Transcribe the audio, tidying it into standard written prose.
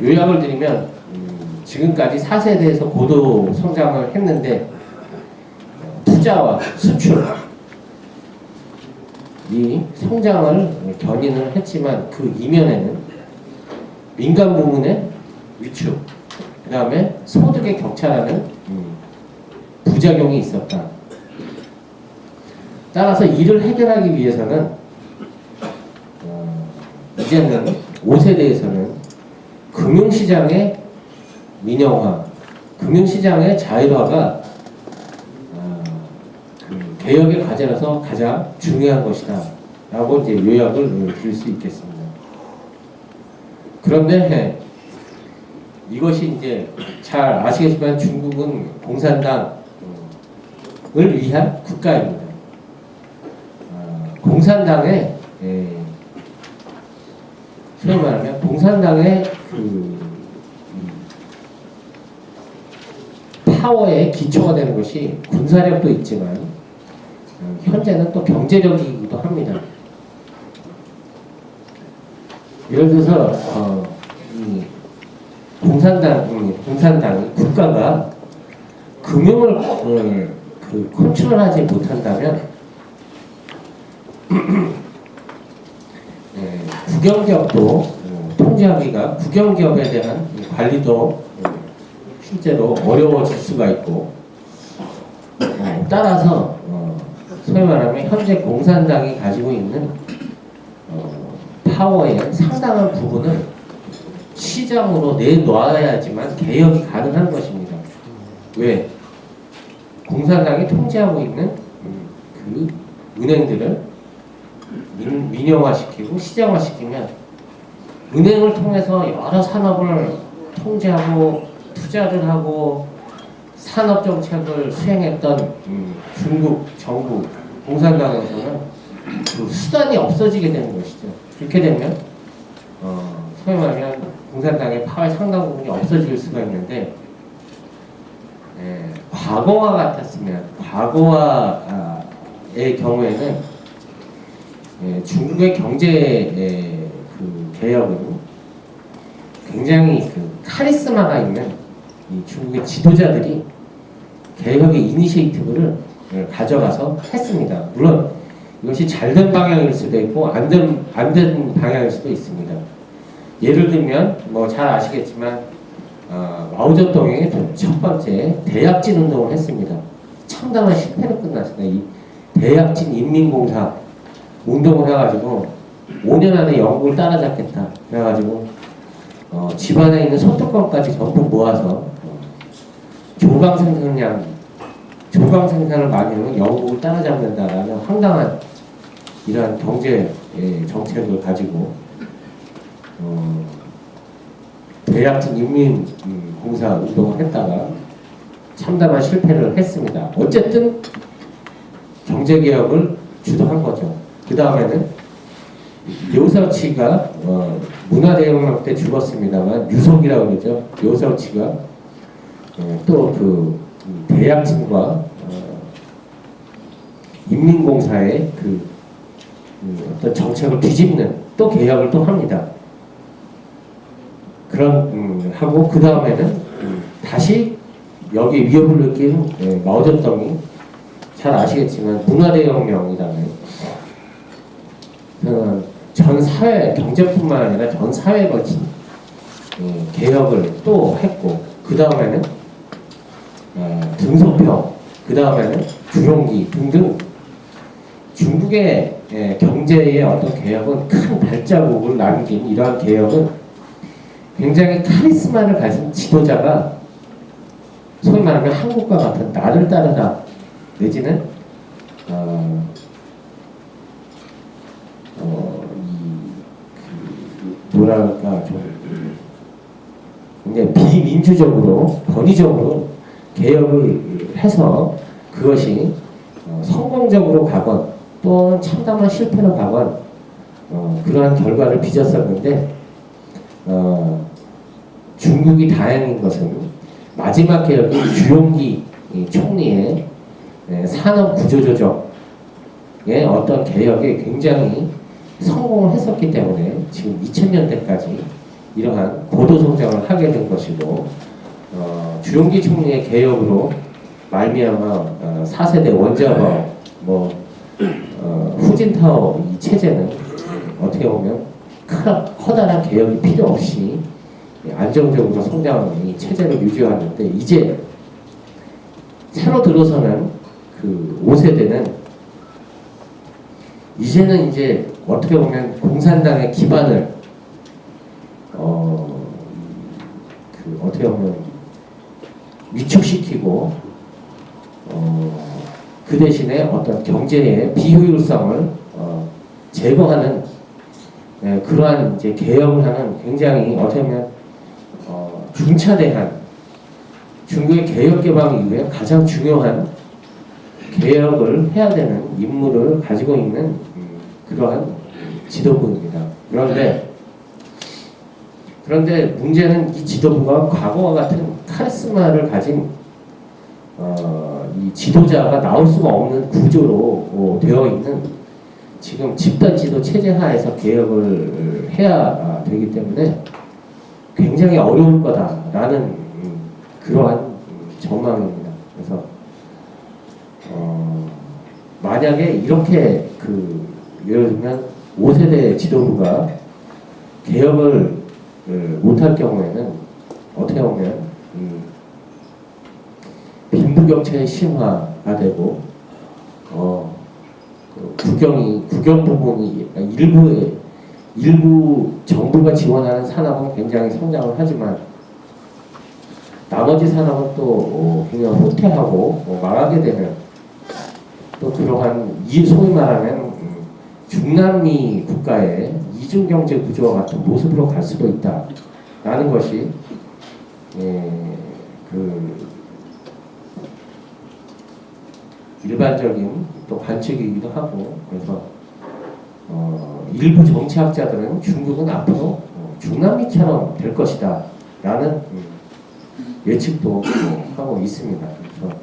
요약을 드리면 지금까지 4세대에서 고도 성장을 했는데 투자와 수출 이 성장을 견인을 했지만 그 이면에는 민간 부문의 위축, 그 다음에 소득의 격차라는 부작용이 있었다. 따라서 이를 해결하기 위해서는 이제는 5세대에서는 금융시장의 민영화, 금융시장의 자율화가 개혁의 과제라서 가장 중요한 것이다 라고 이제 요약을 드릴 수 있겠습니다. 그런데 이것이 이제 잘 아시겠지만 중국은 공산당을 위한 국가입니다. 공산당의 소위 말하면 공산당의 그 파워의 기초가 되는 것이 군사력도 있지만 현재는 또 경제력이기도 합니다. 예를 들어서 이 공산당이 국가가 금융을 컨트롤하지 못한다면 국영기업도 통제하기가 국영기업에 대한 관리도 실제로 어려워질 수가 있고 따라서 소위 말하면 현재 공산당이 가지고 있는 파워의 상당한 부분을 시장으로 내놓아야지만 개혁이 가능한 것입니다. 왜? 공산당이 통제하고 있는 그 은행들을 민영화시키고 시장화시키면 은행을 통해서 여러 산업을 통제하고 투자를 하고 산업정책을 수행했던 중국 정부 공산당에서는 그 수단이 없어지게 되는 것이죠. 그렇게 되면 소위 말하면 공산당의 파워의 상당 부분이 없어질 수가 있는데 과거와 같았으면 과거와의 경우에는 중국의 경제 그 개혁은 굉장히 그 카리스마가 있는 이 중국의 지도자들이 개혁의 이니시에이티브를 가져가서 했습니다. 물론 이것이 잘된 방향일 수도 있고 안 된 방향일 수도 있습니다. 예를 들면 뭐 잘 아시겠지만 마오쩌둥이 첫 번째 대약진 운동을 했습니다. 참담한 실패로 끝났습니다. 이 대약진 인민공사 운동을 해가지고 5년 안에 영국을 따라잡겠다. 그래가지고 집안에 있는 소득권까지 전부 모아서 조강 생산을 많이 하면 영국을 따라잡는다라는 황당한 이러한 경제 정책을 가지고 대약진 인민공사 운동을 했다가 참담한 실패를 했습니다. 어쨌든 경제개혁을 주도한 거죠. 그 다음에는 료서치가 문화대혁명 때 죽었습니다만 유속이라고 그러죠. 료서치가 또 그 대약진과 인민공사의 그 어떤 정책을 뒤집는 또 개혁을 또 합니다. 하고 그 다음에는 다시 여기 위협을 느낀 마오쩌둥이 잘 아시겠지만 문화대혁명이라는 전 사회 경제뿐만 아니라 전 사회에 걸친 개혁을 또 했고 그 다음에는 등소평 그 다음에는 주용기 등등 중국의 경제의 어떤 개혁은 큰 발자국을 남긴 이러한 개혁은 굉장히 카리스마를 가진 지도자가 소위 말하면 한국과 같은 나를 따르라 내지는 뭐랄까 좀 굉장히 비민주적으로 권위적으로 개혁을 해서 그것이 성공적으로 가건 또는 참담한 실패로 가건 그러한 결과를 빚었었는데 중국이 다행인 것은 마지막 개혁이 주용기 총리의 산업 구조조정의 어떤 개혁에 굉장히 성공을 했었기 때문에 지금 2000년대까지 이러한 고도 성장을 하게 된 것이고 주용기 총리의 개혁으로 말미암아 4세대 원자력 후진타워 이 체제는 어떻게 보면 커다란 개혁이 필요 없이 안정적으로 성장하는 이 체제를 유지하는데 이제 새로 들어서는 그 5세대는 이제는 이제 어떻게 보면 공산당의 기반을 어떻게 보면 위축시키고 그 대신에 어떤 경제의 비효율성을 제거하는 그러한 이제 개혁을 하는 굉장히 어떻게 보면 중차대한 중국의 개혁 개방 이후에 가장 중요한 개혁을 해야 되는 임무를 가지고 있는 그러한 지도부입니다. 그런데 문제는 이 지도부가 과거와 같은 카리스마를 가진 이 지도자가 나올 수가 없는 구조로 되어 있는 지금 집단 지도 체제 하에서 개혁을 해야 되기 때문에 굉장히 어려울 거다라는 그러한 전망입니다. 그래서 만약에 이렇게 예를 들면 5세대 지도부가 개혁을 못할 경우에는 어떻게 보면 빈부격차의 심화가 되고 국영 부분이 일부 정부가 지원하는 산업은 굉장히 성장을 하지만 나머지 산업은 또 굉장히 후퇴하고 망하게 되는 또 그러한 소위 말하면 중남미 국가의 이중 경제 구조와 같은 모습으로 갈 수도 있다라는 것이 일반적인 또 관측이기도 하고 그래서 일부 정치학자들은 중국은 앞으로 중남미처럼 될 것이다라는 예측도 하고 있습니다. 그래서